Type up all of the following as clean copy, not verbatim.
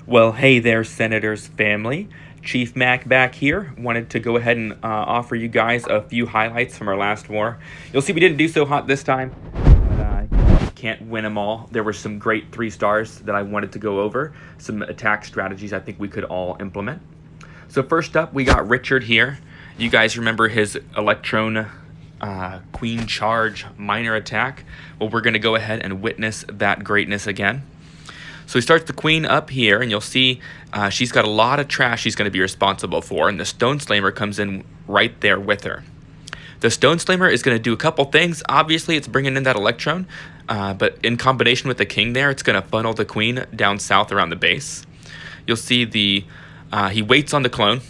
Well, hey there, Senators family. Chief Mac back here. Wanted to go ahead and offer you guys a few highlights from our last war. You'll see we didn't do so hot this time, but can't win them all. There were some great 3 stars that I wanted to go over, some attack strategies I think we could all implement. So first up, we got Richard here. You guys remember his Electron Queen Charge minor attack? Well, we're going to go ahead and witness that greatness again. So he starts the queen up here, and you'll see she's got a lot of trash she's going to be responsible for, and the Stone Slammer comes in right there with her. The Stone Slammer is going to do a couple things. Obviously, it's bringing in that Electron, but in combination with the king there, it's going to funnel the queen down south around the base. You'll see he waits on the clone,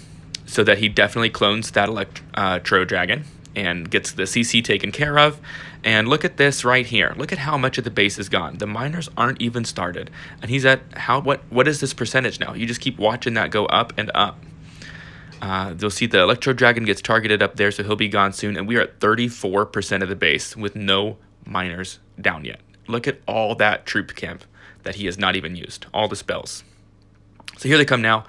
so that he definitely clones that Electro Dragon and gets the CC taken care of. And look at this right here. Look at how much of the base is gone. The miners aren't even started. And he's at what is this percentage now? You just keep watching that go up and up. You'll see the Electro Dragon gets targeted up there, so he'll be gone soon. And we are at 34% of the base with no miners down yet. Look at all that troop camp that he has not even used. All the spells. So here they come now.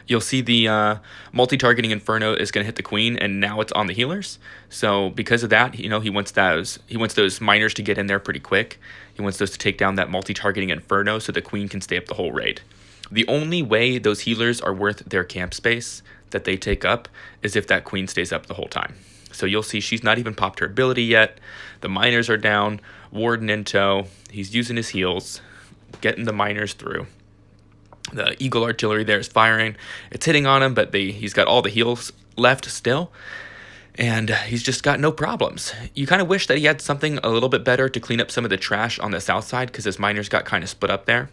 You'll see the multi-targeting Inferno is going to hit the queen, and now it's on the healers. So because of that, he wants those miners to get in there pretty quick. He wants those to take down that multi-targeting Inferno so the queen can stay up the whole raid. The only way those healers are worth their camp space that they take up is if that queen stays up the whole time. So you'll see she's not even popped her ability yet. The miners are down, Warden in tow. He's using his heals, getting the miners through. The Eagle Artillery there is firing. It's hitting on him, but he's got all the heals left still. And he's just got no problems. You kind of wish that he had something a little bit better to clean up some of the trash on the south side, because his miners got kind of split up there.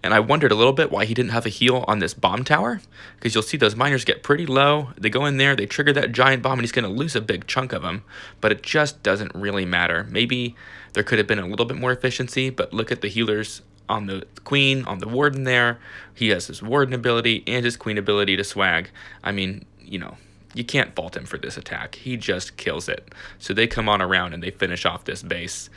And I wondered a little bit why he didn't have a heal on this bomb tower, because you'll see those miners get pretty low. They go in there, they trigger that giant bomb, and he's going to lose a big chunk of them. But it just doesn't really matter. Maybe there could have been a little bit more efficiency, but look at the healers on the queen, on the warden there. He has his warden ability and his queen ability to swag. I mean, you can't fault him for this attack. He just kills it. So they come on around and they finish off this base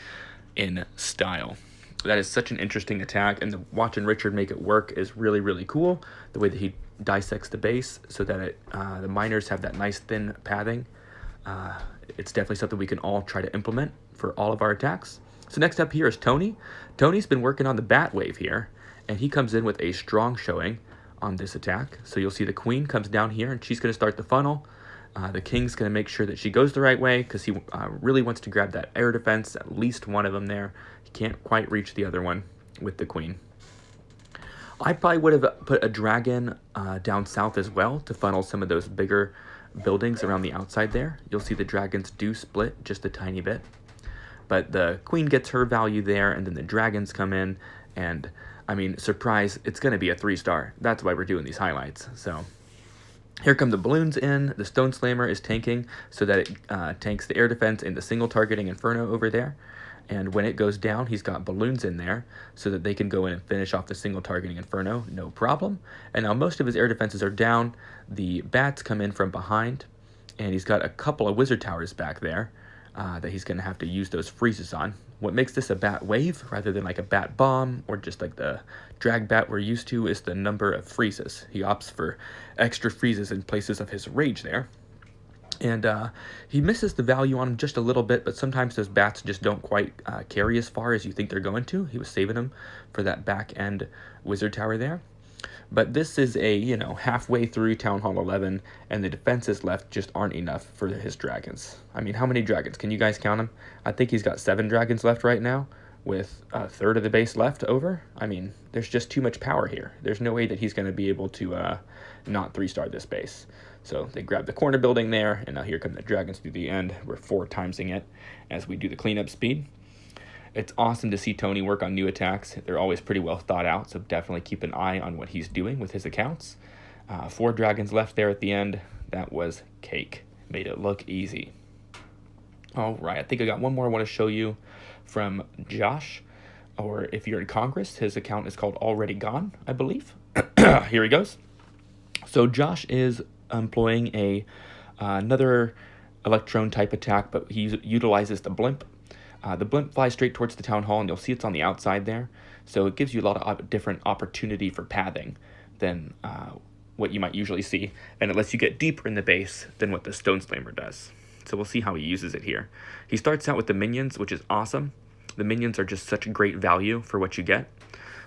in style. That is such an interesting attack, and watching Richard make it work is really, really cool. The way that he dissects the base so that the miners have that nice thin padding. It's definitely something we can all try to implement for all of our attacks. So next up here is Tony. Tony's been working on the bat wave here, and he comes in with a strong showing on this attack. So you'll see the queen comes down here, and she's going to start the funnel. The king's going to make sure that she goes the right way, because he really wants to grab that air defense, at least one of them there. He can't quite reach the other one with the queen. I probably would have put a dragon down south as well to funnel some of those bigger buildings around the outside there. You'll see the dragons do split just a tiny bit. But the queen gets her value there, and then the dragons come in, and, I mean, surprise, it's going to be a 3-star. That's why we're doing these highlights. So here come the balloons in. The Stone Slammer is tanking so that it tanks the air defense and the single targeting Inferno over there. And when it goes down, he's got balloons in there so that they can go in and finish off the single targeting Inferno, no problem. And now most of his air defenses are down. The bats come in from behind, and he's got a couple of wizard towers back there that he's going to have to use those freezes on. What makes this a bat wave rather than like a bat bomb or just like the drag bat we're used to is the number of freezes. He opts for extra freezes in places of his rage there. And he misses the value on them just a little bit, but sometimes those bats just don't quite carry as far as you think they're going to. He was saving them for that back end wizard tower there. But this is a, halfway through Town Hall 11, and the defenses left just aren't enough for his dragons. I mean, how many dragons? Can you guys count them? I think he's got 7 dragons left right now, with a third of the base left over. I mean, there's just too much power here. There's no way that he's going to be able to not 3-star this base. So they grab the corner building there, and now here come the dragons through the end. We're 4-timesing it as we do the cleanup speed. It's awesome to see Tony work on new attacks. They're always pretty well thought out, so definitely keep an eye on what he's doing with his accounts. 4 dragons left there at the end. That was cake. Made it look easy. All right, I think I got one more I want to show you from Josh. Or if you're in Congress, his account is called Already Gone, I believe. Here he goes. So Josh is employing another Electron type attack, but he utilizes the blimp. The blimp flies straight towards the town hall, and you'll see it's on the outside there. So it gives you a lot of different opportunity for pathing than what you might usually see, and it lets you get deeper in the base than what the Stone Slammer does. So we'll see how he uses it here. He starts out with the minions, which is awesome. The minions are just such great value for what you get.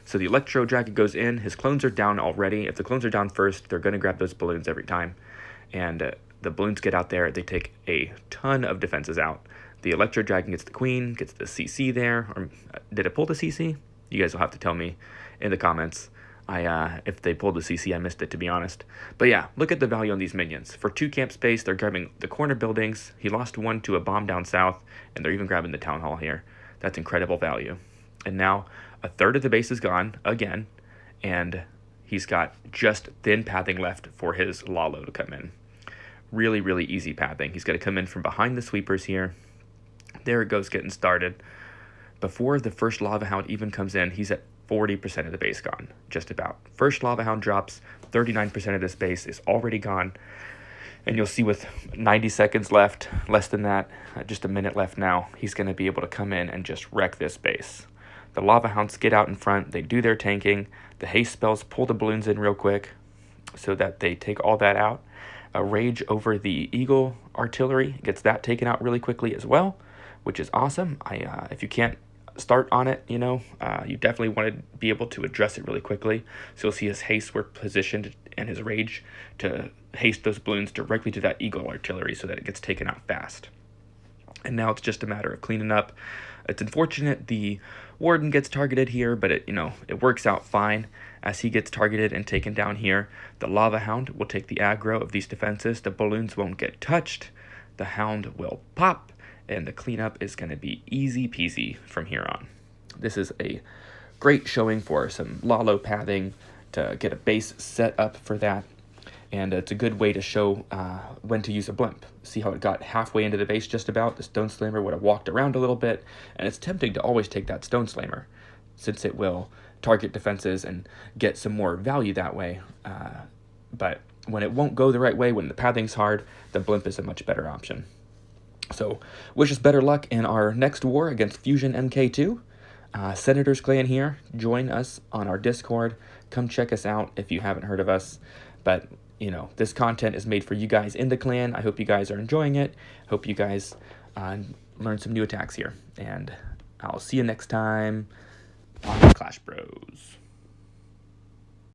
So the Electro Dragon goes in. His clones are down already. If the clones are down first, they're going to grab those balloons every time. And the balloons get out there. They take a ton of defenses out. The Electro Dragon gets the Queen, gets the CC there. Or did it pull the CC? You guys will have to tell me in the comments. If they pulled the CC, I missed it, to be honest. But yeah, look at the value on these minions. For 2 camp space, they're grabbing the corner buildings. He lost 1 to a bomb down south, and they're even grabbing the town hall here. That's incredible value. And now a third of the base is gone again, and he's got just thin pathing left for his Lalo to come in. Really, really easy pathing. He's going to come in from behind the sweepers here. There it goes, getting started. Before the first Lava Hound even comes in, he's at 40% of the base gone, just about. First Lava Hound drops, 39% of this base is already gone. And you'll see with 90 seconds left, less than that, just a minute left now, he's going to be able to come in and just wreck this base. The Lava Hounds get out in front, they do their tanking, the haste spells pull the balloons in real quick so that they take all that out. A rage over the Eagle artillery gets that taken out really quickly as well, which is awesome. If you can't start on it, you definitely want to be able to address it really quickly. So you'll see his haste were positioned and his rage to haste those balloons directly to that Eagle artillery so that it gets taken out fast. And now it's just a matter of cleaning up. It's unfortunate the Warden gets targeted here, but it works out fine as he gets targeted and taken down here. The Lava Hound will take the aggro of these defenses. The balloons won't get touched. The Hound will pop, and the cleanup is going to be easy peasy from here on. This is a great showing for some Lalo pathing to get a base set up for that. And it's a good way to show when to use a blimp. See how it got halfway into the base just about? The Stone Slammer would have walked around a little bit, and it's tempting to always take that Stone Slammer since it will target defenses and get some more value that way. But when it won't go the right way, when the pathing's hard, the blimp is a much better option. So wish us better luck in our next war against Fusion MK2. Senator's Clan here. Join us on our Discord. Come check us out if you haven't heard of us. But this content is made for you guys in the clan. I hope you guys are enjoying it. Hope you guys learn some new attacks here. And I'll see you next time on Clash Bros.